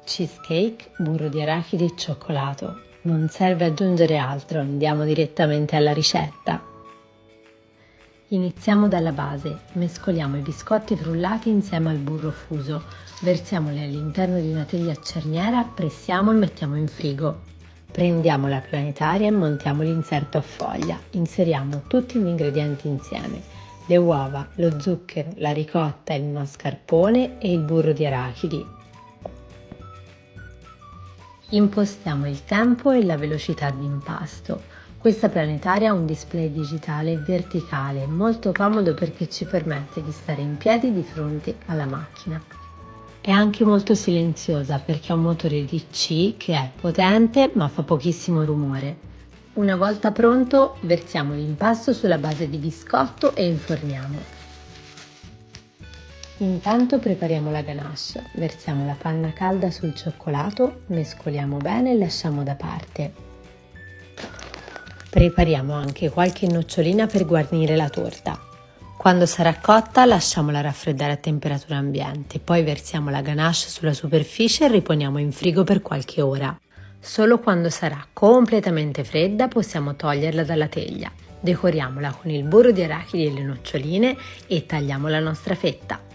Cheesecake, burro di arachidi e cioccolato. Non serve aggiungere altro, andiamo direttamente alla ricetta. Iniziamo dalla base, mescoliamo i biscotti frullati insieme al burro fuso, versiamoli all'interno di una teglia a cerniera, pressiamo e mettiamo in frigo. Prendiamo la planetaria e montiamo l'inserto a foglia, inseriamo tutti gli ingredienti insieme, le uova, lo zucchero, la ricotta, il mascarpone e il burro di arachidi. Impostiamo il tempo e la velocità di impasto. Questa planetaria ha un display digitale verticale molto comodo perché ci permette di stare in piedi di fronte alla macchina. È anche molto silenziosa perché ha un motore DC che è potente ma fa pochissimo rumore. Una volta pronto, versiamo l'impasto sulla base di biscotto e inforniamo. Intanto prepariamo la ganache, versiamo la panna calda sul cioccolato, mescoliamo bene e lasciamo da parte. Prepariamo anche qualche nocciolina per guarnire la torta. Quando sarà cotta lasciamola raffreddare a temperatura ambiente, poi versiamo la ganache sulla superficie e riponiamo in frigo per qualche ora. Solo quando sarà completamente fredda possiamo toglierla dalla teglia. Decoriamola con il burro di arachidi e le noccioline e tagliamo la nostra fetta.